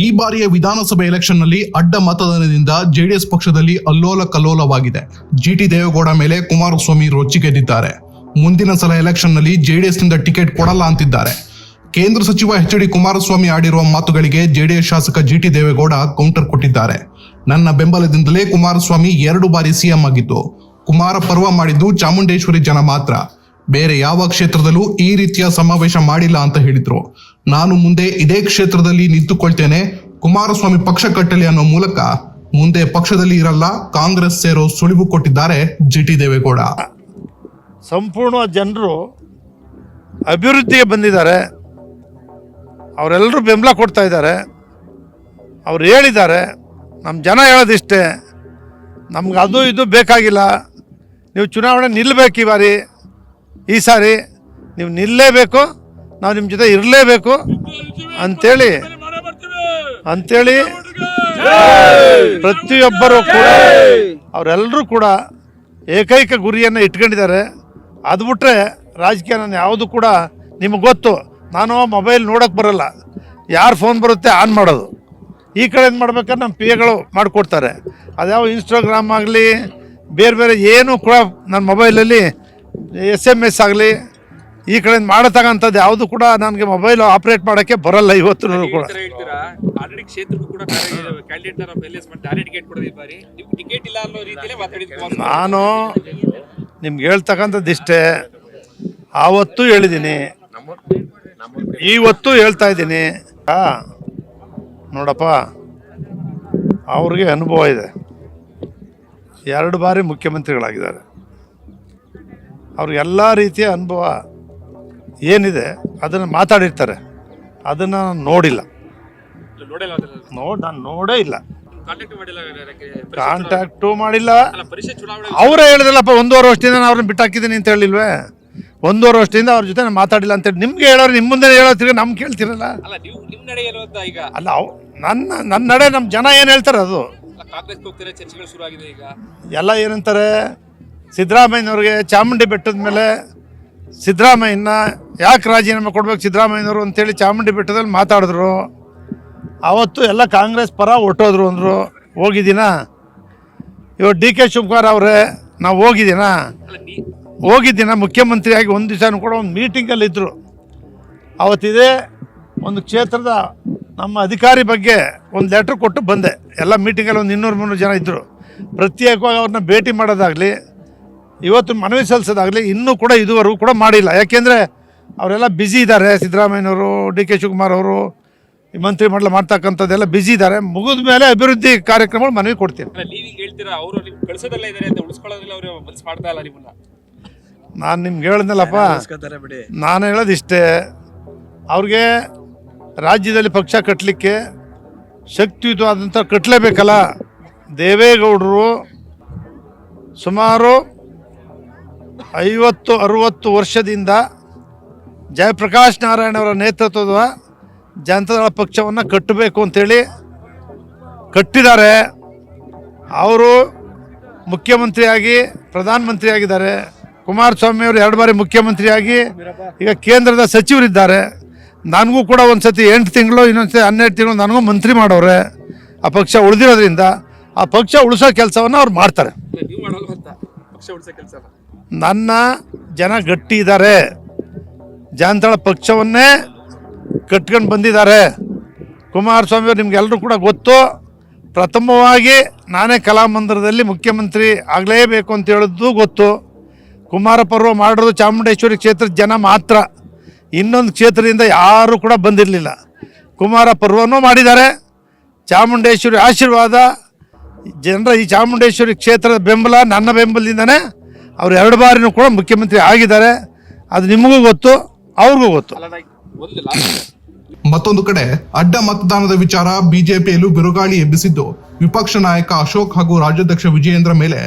ಈ ಬಾರಿಯ ವಿಧಾನಸಭೆ ಎಲೆಕ್ಷನ್ನಲ್ಲಿ ಅಡ್ಡ ಮತದಾನದಿಂದ ಜೆಡಿಎಸ್ ಪಕ್ಷದಲ್ಲಿ ಅಲ್ಲೋಲ ಕಲ್ಲೋಲವಾಗಿದೆ. ಜಿಟಿ ದೇವೇಗೌಡ ಮೇಲೆ ಕುಮಾರಸ್ವಾಮಿ ರೊಚ್ಚಿಗೆದ್ದಿದ್ದಾರೆ. ಮುಂದಿನ ಸಲ ಎಲೆಕ್ಷನ್ನಲ್ಲಿ ಜೆಡಿಎಸ್ನಿಂದ ಟಿಕೆಟ್ ಕೊಡಲ್ಲ ಅಂತಿದ್ದಾರೆ. ಕೇಂದ್ರ ಸಚಿವ ಎಚ್.ಡಿ. ಕುಮಾರಸ್ವಾಮಿ ಆಡಿರುವ ಮಾತುಗಳಿಗೆ ಜೆಡಿಎಸ್ ಶಾಸಕ ಜಿಟಿ ದೇವೇಗೌಡ ಕೌಂಟರ್ ಕೊಟ್ಟಿದ್ದಾರೆ. ನನ್ನ ಬೆಂಬಲದಿಂದಲೇ ಕುಮಾರಸ್ವಾಮಿ 2 ಬಾರಿ ಸಿಎಂ ಆಗಿದ್ದು, ಕುಮಾರ ಪರ್ವ ಮಾಡಿದ್ದು ಚಾಮುಂಡೇಶ್ವರಿ ಜನ ಮಾತ್ರ, ಬೇರೆ ಯಾವ ಕ್ಷೇತ್ರದಲ್ಲೂ ಈ ರೀತಿಯ ಸಮಾವೇಶ ಮಾಡಿಲ್ಲ ಅಂತ ಹೇಳಿದ್ರು. ನಾನು ಮುಂದೆ ಇದೇ ಕ್ಷೇತ್ರದಲ್ಲಿ ನಿಂತುಕೊಳ್ತೇನೆ, ಕುಮಾರಸ್ವಾಮಿ ಪಕ್ಷ ಕಟ್ಟಲಿ ಅನ್ನೋ ಮೂಲಕ ಮುಂದೆ ಪಕ್ಷದಲ್ಲಿ ಇರಲ್ಲ, ಕಾಂಗ್ರೆಸ್ ಸೇರೋ ಸುಳಿವು ಕೊಟ್ಟಿದ್ದಾರೆ ಜಿಟಿ ದೇವೇಗೌಡ. ಸಂಪೂರ್ಣ ಜನರು ಅಭಿವೃದ್ಧಿಗೆ ಬಂದಿದ್ದಾರೆ, ಅವರೆಲ್ಲರೂ ಬೆಂಬಲ ಕೊಡ್ತಾ ಇದ್ದಾರೆ. ಅವ್ರು ಹೇಳಿದ್ದಾರೆ, ನಮ್ಮ ಜನ ಹೇಳೋದಿಷ್ಟೇ, ನಮ್ಗೆ ಅದು ಇದು ಬೇಕಾಗಿಲ್ಲ, ನೀವು ಚುನಾವಣೆ ನಿಲ್ಲಬೇಕು, ಈ ಸಾರಿ ನೀವು ನಿಲ್ಲಲೇಬೇಕು, ನಾವು ನಿಮ್ಮ ಜೊತೆ ಇರಲೇಬೇಕು ಅಂಥೇಳಿ ಪ್ರತಿಯೊಬ್ಬರು ಕೂಡ ಅವರೆಲ್ಲರೂ ಕೂಡ ಏಕೈಕ ಗುರಿಯನ್ನು ಇಟ್ಕೊಂಡಿದ್ದಾರೆ. ಅದು ಬಿಟ್ಟರೆ ರಾಜಕೀಯ ನಾನು ಯಾವುದು ಕೂಡ ನಿಮಗೆ ಗೊತ್ತು, ನಾನು ಮೊಬೈಲ್ ನೋಡೋಕ್ಕೆ ಬರೋಲ್ಲ, ಯಾರು ಫೋನ್ ಬರುತ್ತೆ ಆನ್ ಮಾಡೋದು. ಈ ಕಡೆಯಿಂದ ಮಾಡ್ಬೇಕಾದ್ರೆ ನಮ್ಮ ಪಿ ಎಗಳು ಮಾಡಿಕೊಡ್ತಾರೆ. ಅದ್ಯಾವ ಇನ್ಸ್ಟಾಗ್ರಾಮ್ ಆಗಲಿ ಬೇರೆ ಬೇರೆ ಏನೂ ಕೂಡ ನನ್ನ ಮೊಬೈಲಲ್ಲಿ SMS ಆಗಲಿ ಈ ಕಡೆಯಿಂದ ಮಾಡತಕ್ಕಂಥದ್ದು ಯಾವುದು ಕೂಡ ನನಗೆ ಮೊಬೈಲ್ ಆಪ್ರೇಟ್ ಮಾಡೋಕ್ಕೆ ಬರೋಲ್ಲ ಇವತ್ತು ಕೂಡ. ನಾನು ನಿಮ್ಗೆ ಹೇಳ್ತಕ್ಕಂಥದ್ದು ಇಷ್ಟೇ, ಆವತ್ತು ಹೇಳಿದ್ದೀನಿ, ಇವತ್ತು ಹೇಳ್ತಾ ಇದ್ದೀನಿ. ನೋಡಪ್ಪ, ಅವ್ರಿಗೆ ಅನುಭವ ಇದೆ, 2 ಬಾರಿ ಮುಖ್ಯಮಂತ್ರಿಗಳಾಗಿದ್ದಾರೆ, ಅವ್ರಿಗೆಲ್ಲ ರೀತಿಯ ಅನುಭವ ಏನಿದೆ ಅದನ್ನು ಮಾತಾಡಿರ್ತಾರೆ. ಅದನ್ನು ನಾನು ನೋಡಿಲ್ಲ, ನಾನು ನೋಡೇ ಇಲ್ಲ, ಕಾಂಟ್ಯಾಕ್ಟು ಮಾಡಿಲ್ಲ. ಅವರೇ ಹೇಳಿದ್ರಲ್ಲಪ್ಪ, 1.5 ವರ್ಷದಿಂದ ನಾನು ಅವ್ರನ್ನ ಬಿಟ್ಟಾಕಿದ್ದೀನಿ ಅಂತ ಹೇಳಿಲ್ವೇ? 1.5 ವರ್ಷದಿಂದ ಅವ್ರ ಜೊತೆ ನಾನು ಮಾತಾಡಿಲ್ಲ ಅಂತೇಳಿ ನಿಮ್ಗೆ ಹೇಳೋರು, ನಿಮ್ಮ ಮುಂದೆ ಹೇಳೋತ್ತಿರ ನಮ್ಗೆ ಕೇಳ್ತಿರಲ್ಲ. ಅಲ್ಲ, ನನ್ನ ನಡೆ ನಮ್ಮ ಜನ ಏನು ಹೇಳ್ತಾರೆ ಅದು ಎಲ್ಲ ಏನಂತಾರೆ. ಸಿದ್ದರಾಮಯ್ಯನವ್ರಿಗೆ ಚಾಮುಂಡಿ ಬೆಟ್ಟದ ಮೇಲೆ ಸಿದ್ದರಾಮಯ್ಯನ ಯಾಕೆ ರಾಜೀನಾಮೆ ಕೊಡ್ಬೇಕು ಸಿದ್ದರಾಮಯ್ಯನವರು ಅಂತೇಳಿ ಚಾಮುಂಡಿ ಬೆಟ್ಟದಲ್ಲಿ ಮಾತಾಡಿದ್ರು. ಆವತ್ತು ಎಲ್ಲ ಕಾಂಗ್ರೆಸ್ ಪರ ಹೊರಟೋದ್ರು ಅಂದರು. ಹೋಗಿದ್ದೀನಾ? ಇವಾಗ DK ಶಿವಕುಮಾರ್ ಅವರೇ, ನಾವು ಹೋಗಿದ್ದೀನ ಮುಖ್ಯಮಂತ್ರಿಯಾಗಿ 1 ದಿವಸ ಕೂಡ ಒಂದು ಮೀಟಿಂಗಲ್ಲಿ ಇದ್ದರು. ಅವತ್ತಿದೆ ಒಂದು ಕ್ಷೇತ್ರದ ನಮ್ಮ ಅಧಿಕಾರಿ ಬಗ್ಗೆ ಒಂದು ಲೆಟ್ರ್ ಕೊಟ್ಟು ಬಂದೆ. ಎಲ್ಲ ಮೀಟಿಂಗಲ್ಲಿ ಒಂದು 200-300 ಜನ ಇದ್ದರು. ಪ್ರತ್ಯೇಕವಾಗಿ ಅವ್ರನ್ನ ಭೇಟಿ ಮಾಡೋದಾಗಲಿ, ಇವತ್ತು ಮನವಿ ಸಲ್ಲಿಸೋದಾಗಲಿ ಇನ್ನೂ ಕೂಡ ಇದುವರೆಗೂ ಕೂಡ ಮಾಡಿಲ್ಲ. ಯಾಕೆಂದರೆ ಅವರೆಲ್ಲ ಬ್ಯುಸಿ ಇದ್ದಾರೆ. ಸಿದ್ದರಾಮಯ್ಯನವರು, DK ಶಿವಕುಮಾರ್ ಅವರು ಮಂತ್ರಿಮಂಡಲ ಮಾಡ್ತಕ್ಕಂಥದ್ದೆಲ್ಲ ಬ್ಯುಸಿ ಇದ್ದಾರೆ. ಮುಗಿದ ಮೇಲೆ ಅಭಿವೃದ್ಧಿ ಕಾರ್ಯಕ್ರಮಗಳು ಮನವಿ ಕೊಡ್ತೀನಿ. ನಾನು ನಿಮ್ಗೆ ಹೇಳಿದ್ನಲ್ಲಪ್ಪ, ನಾನು ಹೇಳೋದಿಷ್ಟೇ, ಅವ್ರಿಗೆ ರಾಜ್ಯದಲ್ಲಿ ಪಕ್ಷ ಕಟ್ಟಲಿಕ್ಕೆ ಶಕ್ತಿಯುತವಾದಂಥ ಕಟ್ಟಲೇಬೇಕಲ್ಲ. ದೇವೇಗೌಡರು ಸುಮಾರು 50-60 ವರ್ಷದಿಂದ ಜಯಪ್ರಕಾಶ್ ನಾರಾಯಣ ಅವರ ನೇತೃತ್ವದ ಜನತಾದಳ ಪಕ್ಷವನ್ನು ಕಟ್ಟಬೇಕು ಅಂಥೇಳಿ ಕಟ್ಟಿದ್ದಾರೆ. ಅವರು ಮುಖ್ಯಮಂತ್ರಿಯಾಗಿ ಪ್ರಧಾನಮಂತ್ರಿಯಾಗಿದ್ದಾರೆ. ಕುಮಾರಸ್ವಾಮಿ ಅವರು 2 ಬಾರಿ ಮುಖ್ಯಮಂತ್ರಿಯಾಗಿ ಈಗ ಕೇಂದ್ರದ ಸಚಿವರಿದ್ದಾರೆ. ನನಗೂ ಕೂಡ ಒಂದು ಸತಿ 8 ತಿಂಗಳು, ಇನ್ನೊಂದು ಸತಿ 12 ತಿಂಗಳು ನನಗೂ ಮಂತ್ರಿ ಮಾಡೋರೆ. ಆ ಪಕ್ಷ ಉಳಿದಿರೋದ್ರಿಂದ ಆ ಪಕ್ಷ ಉಳಿಸೋ ಕೆಲಸವನ್ನು ಅವ್ರು ಮಾಡ್ತಾರೆ. ನನ್ನ ಜನ ಗಟ್ಟಿ ಇದ್ದಾರೆ, ಜನತಾದಳ ಪಕ್ಷವನ್ನೇ ಕಟ್ಕೊಂಡು ಬಂದಿದ್ದಾರೆ. ಕುಮಾರಸ್ವಾಮಿ ಅವರು ನಿಮ್ಗೆಲ್ಲರೂ ಕೂಡ ಗೊತ್ತು, ಪ್ರಥಮವಾಗಿ ನಾನೇ ಕಲಾಮಂದಿರದಲ್ಲಿ ಮುಖ್ಯಮಂತ್ರಿ ಆಗಲೇಬೇಕು ಅಂತ ಹೇಳಿದ್ದು ಗೊತ್ತು. ಕುಮಾರ ಪರ್ವ ಮಾಡೋದು ಚಾಮುಂಡೇಶ್ವರಿ ಕ್ಷೇತ್ರದ ಜನ ಮಾತ್ರ, ಇನ್ನೊಂದು ಕ್ಷೇತ್ರದಿಂದ ಯಾರೂ ಕೂಡ ಬಂದಿರಲಿಲ್ಲ. ಕುಮಾರ ಪರ್ವನೂ ಮಾಡಿದ್ದಾರೆ. ಚಾಮುಂಡೇಶ್ವರಿ ಆಶೀರ್ವಾದ, ಜನರ ಈ ಚಾಮುಂಡೇಶ್ವರಿ ಕ್ಷೇತ್ರದ ಬೆಂಬಲ, ನನ್ನ ಬೆಂಬಲದಿಂದನೇ ಅವರು 2 ಬಾರಿನೂ ಕೂಡ ಮುಖ್ಯಮಂತ್ರಿ ಆಗಿದ್ದಾರೆ. ಅದು ನಿಮಗೂ ಗೊತ್ತು, ಅವ್ರಿಗೂ ಗೊತ್ತು. ಮತ್ತೊಂದು ಕಡೆ ಅಡ್ಡ ಮತದಾನದ ವಿಚಾರ ಬಿಜೆಪಿಯಲ್ಲೂ ಬಿರುಗಾಳಿ ಎಬ್ಬಿಸಿದ್ದು, ವಿಪಕ್ಷ ನಾಯಕ ಅಶೋಕ್ ಹಾಗೂ ರಾಜ್ಯಾಧ್ಯಕ್ಷ ವಿಜಯೇಂದ್ರ ಮೇಲೆ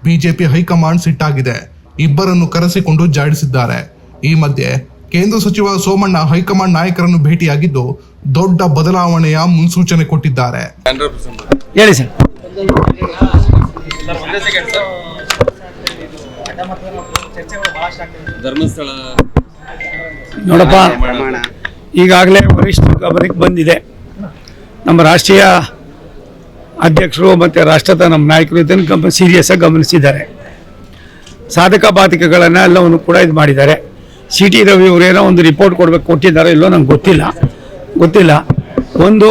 ಬಿಜೆಪಿ ಹೈಕಮಾಂಡ್ ಸಿಟ್ಟಾಗಿದೆ. ಇಬ್ಬರನ್ನು ಕರೆಸಿಕೊಂಡು ಜಾಡಿಸಿದ್ದಾರೆ. ಈ ಮಧ್ಯೆ ಕೇಂದ್ರ ಸಚಿವ ಸೋಮಣ್ಣ ಹೈಕಮಾಂಡ್ ನಾಯಕರನ್ನು ಭೇಟಿಯಾಗಿದ್ದು ದೊಡ್ಡ ಬದಲಾವಣೆಯ ಮುನ್ಸೂಚನೆ ಕೊಟ್ಟಿದ್ದಾರೆ. ಹೇಳಿ ಸರ್. ಧರ್ಮಸ್ಥಳ ನೋಡಪ್ಪ, ಈಗಾಗಲೇ ವರಿಷ್ಠ ಗಮನಕ್ಕೆ ಬಂದಿದೆ. ನಮ್ಮ ರಾಷ್ಟ್ರೀಯ ಅಧ್ಯಕ್ಷರು ಮತ್ತು ರಾಷ್ಟ್ರದ ನಮ್ಮ ನಾಯಕರು ಇದನ್ನು ಸೀರಿಯಸ್ ಆಗಿ ಗಮನಿಸಿದ್ದಾರೆ. ಸಾಧಕ ಬಾಧಕಗಳನ್ನು ಎಲ್ಲವನ್ನು ಕೂಡ ಇದು ಮಾಡಿದ್ದಾರೆ. ಸಿ ಟಿ ರವಿ ಅವರೇನೋ ಒಂದು ರಿಪೋರ್ಟ್ ಕೊಟ್ಟಿದ್ದಾರೆ ಇಲ್ಲೋ ನಂಗೆ ಗೊತ್ತಿಲ್ಲ. ಒಂದು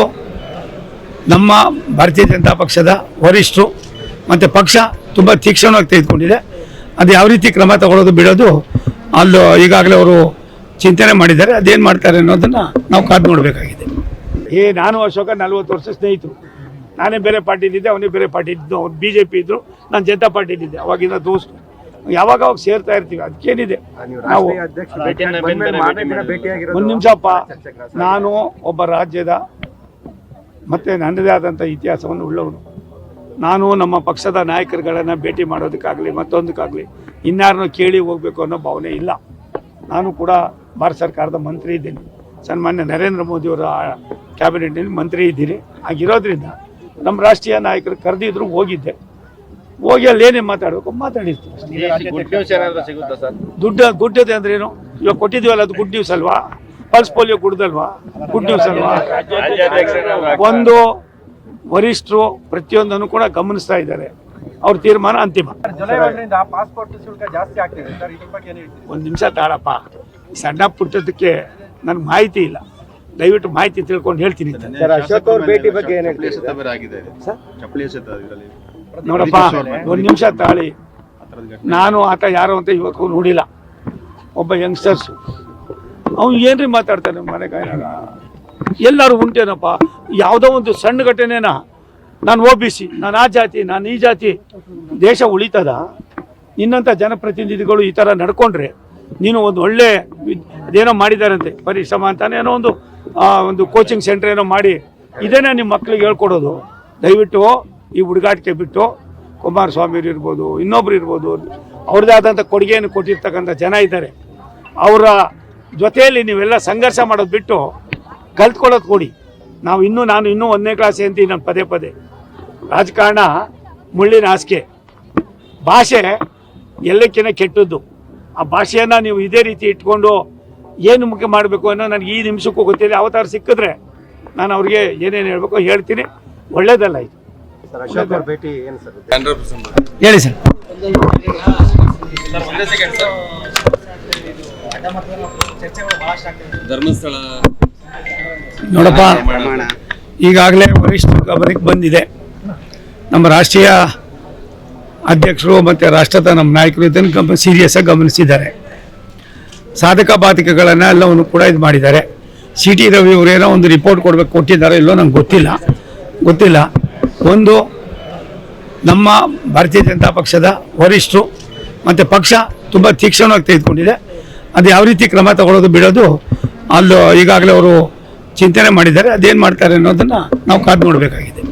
ನಮ್ಮ ಭಾರತೀಯ ಜನತಾ ಪಕ್ಷದ ವರಿಷ್ಠರು ಮತ್ತು ಪಕ್ಷ ತುಂಬ ತೀಕ್ಷ್ಣವಾಗಿ ತೆಗೆದುಕೊಂಡಿದೆ. ಅದು ಯಾವ ರೀತಿ ಕ್ರಮ ತಗೊಳ್ಳೋದು ಬಿಡೋದು ಅಲ್ಲೂ ಈಗಾಗಲೇ ಅವರು ಚಿಂತನೆ ಮಾಡಿದ್ದಾರೆ. ಅದೇನು ಮಾಡ್ತಾರೆ ಅನ್ನೋದನ್ನು ನಾವು ಕಾದು ನೋಡಬೇಕಾಗಿದೆ. ನಾನು ಅಶೋಕ 40 ವರ್ಷ ಸ್ನೇಹಿತರು. ನಾನೇ ಬೇರೆ ಪಾರ್ಟಿಲಿದ್ದೆ, ಅವನೇ ಬೇರೆ ಪಾರ್ಟಿ ಇದ್ದು. ಅವ್ರು BJP ಇದ್ದರು, ನಾನು ಜನತಾ ಪಾರ್ಟಿಲಿದ್ದೆ. ಅವಾಗಿಂದ ದೋಸ್ತು, ಯಾವಾಗ ಸೇರ್ತಾ ಇರ್ತೀವಿ. ಅದಕ್ಕೇನಿದೆ ನಾವು ಒಂದು ನಿಮಿಷಪ್ಪ, ನಾನು ಒಬ್ಬ ರಾಜ್ಯದ ಮತ್ತು ನನ್ನದೇ ಆದಂಥ ಇತಿಹಾಸವನ್ನು ಉಳ್ಳವನು. ನಾನು ನಮ್ಮ ಪಕ್ಷದ ನಾಯಕರುಗಳನ್ನು ಭೇಟಿ ಮಾಡೋದಕ್ಕಾಗಲಿ ಮತ್ತೊಂದಕ್ಕಾಗಲಿ ಇನ್ಯಾರನ್ನೂ ಕೇಳಿ ಹೋಗಬೇಕು ಅನ್ನೋ ಭಾವನೆ ಇಲ್ಲ. ನಾನು ಕೂಡ ಭಾರತ ಸರ್ಕಾರದ ಮಂತ್ರಿ ಇದ್ದೀನಿ, ಸನ್ಮಾನ್ಯ ನರೇಂದ್ರ ಮೋದಿಯವರ ಕ್ಯಾಬಿನೆಟ್ನಲ್ಲಿ ಮಂತ್ರಿ ಇದ್ದೀನಿ. ಆಗಿರೋದ್ರಿಂದ ನಮ್ಮ ರಾಷ್ಟ್ರೀಯ ನಾಯಕರು ಕರೆದಿದ್ರು, ಹೋಗಿ ಅಲ್ಲಿ ಏನೇ ಮಾತಾಡಬೇಕು ಮಾತಾಡಿರ್ತೀವಿ. ಗುಡ್ಡದೆ ಅಂದ್ರೆ ಏನು? ಇವಾಗ ಕೊಟ್ಟಿದ್ದೀವಲ್ಲ, ಅದು ಗುಡ್ ನ್ಯೂಸ್ ಅಲ್ವಾ? ಪಲ್ಸ್ ಪೋಲಿಯೋ ಗುಡ್ದಲ್ವಾ? ಗುಡ್ ನ್ಯೂಸ್ ಅಲ್ವಾ? ಒಂದು ವರಿಷ್ಠರು ಪ್ರತಿಯೊಂದನ್ನು ಕೂಡ ಗಮನಿಸ್ತಾ ಇದ್ದಾರೆ. ಅವ್ರ ತೀರ್ಮಾನ ಅಂತಿಮ. ಒಂದು ನಿಮಿಷ ತಾಳಪ್ಪ, ಸಣ್ಣ ಪುಟ್ಟದಕ್ಕೆ ನನಗೆ ಮಾಹಿತಿ ಇಲ್ಲ, ದಯವಿಟ್ಟು ಮಾಹಿತಿ ತಿಳ್ಕೊಂಡು ಹೇಳ್ತೀನಿ. ನೋಡಪ್ಪ, ಒಂದು ನಿಮಿಷ ತಾಳಿ. ನಾನು ಆತ ಯಾರು ಅಂತ ಇವತ್ತು ನೋಡಿಲ್ಲ. ಒಬ್ಬ ಯಂಗ್ಸ್ಟರ್ಸು, ಅವ್ನು ಏನ್ರಿ ಮಾತಾಡ್ತಾನೆ ಮನೆಗಾಯನಾಗ. ಎಲ್ಲರೂ ಉಂಟೇನಪ್ಪ, ಯಾವುದೋ ಒಂದು ಸಣ್ಣ ಘಟನೆನ ನಾನು OBC, ನಾನು ಆ ಜಾತಿ, ನಾನು ಈ ಜಾತಿ, ದೇಶ ಉಳಿತದ? ನಿನ್ನಂಥ ಜನಪ್ರತಿನಿಧಿಗಳು ಈ ಥರ ನಡ್ಕೊಂಡ್ರೆ, ನೀನು ಒಂದು ಒಳ್ಳೆ ಅದೇನೋ ಮಾಡಿದಾರಂತೆ ಪರಿಶ್ರಮ ಅಂತಾನೆ, ಏನೋ ಒಂದು ಕೋಚಿಂಗ್ ಸೆಂಟರ್ ಏನೋ ಮಾಡಿ, ಇದೇನೇ ನಿಮ್ಮ ಮಕ್ಳಿಗೆ ಹೇಳ್ಕೊಡೋದು? ದಯವಿಟ್ಟು ಈ ಹುಡುಗಾಟಿಕೆ ಬಿಟ್ಟು, ಕುಮಾರಸ್ವಾಮಿಯವರು ಇರ್ಬೋದು, ಇನ್ನೊಬ್ರು ಇರ್ಬೋದು, ಅವ್ರದ್ದೇ ಆದಂಥ ಕೊಡುಗೆಯನ್ನು ಕೊಟ್ಟಿರ್ತಕ್ಕಂಥ ಜನ ಇದ್ದಾರೆ. ಅವರ ಜೊತೆಯಲ್ಲಿ ನೀವೆಲ್ಲ ಸಂಘರ್ಷ ಮಾಡೋದು ಬಿಟ್ಟು ಕಲ್ತ್ಕೊಳ್ಳೋದು ಕೊಡಿ. ನಾನು ಇನ್ನೂ 1ನೇ ಕ್ಲಾಸ್ ಅಂತೀನಿ ನಾನು ಪದೇ. ರಾಜಕಾರಣ ಮುಳ್ಳಿನ ಹಾಸಿಗೆ, ಭಾಷೆ ಎಲ್ಲಕ್ಕಿಂತ ಕೆಟ್ಟದ್ದು. ಆ ಭಾಷೆಯನ್ನು ನೀವು ಇದೇ ರೀತಿ ಇಟ್ಕೊಂಡು ಏನು ಮುಖ್ಯ ಮಾಡಬೇಕು ಅನ್ನೋ ನನಗೆ ಈ ನಿಮಿಷಕ್ಕೂ ಗೊತ್ತಿಲ್ಲ. ಅವತಾರ ಸಿಕ್ಕಿದ್ರೆ ನಾನು ಅವ್ರಿಗೆ ಏನೇನು ಹೇಳಬೇಕು ಹೇಳ್ತೀನಿ. ಒಳ್ಳೇದಲ್ಲ ಇದು. ಹೇಳಿ ಸರ್. ಧರ್ಮಸ್ಥಳ ನೋಡಪ್ಪ, ಈಗಾಗಲೇ ವರಿಷ್ಠ ಗಮನಕ್ಕೆ ಬಂದಿದೆ. ನಮ್ಮ ರಾಷ್ಟ್ರೀಯ ಅಧ್ಯಕ್ಷರು ಮತ್ತು ರಾಷ್ಟ್ರದ ನಮ್ಮ ನಾಯಕರು ಇದನ್ನು ಸೀರಿಯಸ್ ಆಗಿ ಗಮನಿಸಿದ್ದಾರೆ. ಸಾಧಕ ಬಾಧಕಗಳನ್ನು ಎಲ್ಲವನ್ನು ಕೂಡ ಇದು ಮಾಡಿದ್ದಾರೆ. ಸಿ ಟಿ ರವಿ ಅವರೇನೋ ಒಂದು ರಿಪೋರ್ಟ್ ಕೊಟ್ಟಿದ್ದಾರೆ ಇಲ್ಲೋ ನಂಗೆ ಗೊತ್ತಿಲ್ಲ. ಒಂದು ನಮ್ಮ ಭಾರತೀಯ ಜನತಾ ಪಕ್ಷದ ವರಿಷ್ಠರು ಮತ್ತು ಪಕ್ಷ ತುಂಬ ತೀಕ್ಷ್ಣವಾಗಿ ತೆಗೆದುಕೊಂಡಿದೆ. ಅದು ಯಾವ ರೀತಿ ಕ್ರಮ ತಗೊಳ್ಳೋದು ಬಿಡೋದು ಅಲ್ಲೂ ಈಗಾಗಲೇ ಅವರು ಚಿಂತನೆ ಮಾಡಿದ್ದಾರೆ. ಅದೇನು ಮಾಡ್ತಾರೆ ಅನ್ನೋದನ್ನು ನಾವು ಕಾದು ನೋಡಬೇಕಾಗಿದೆ.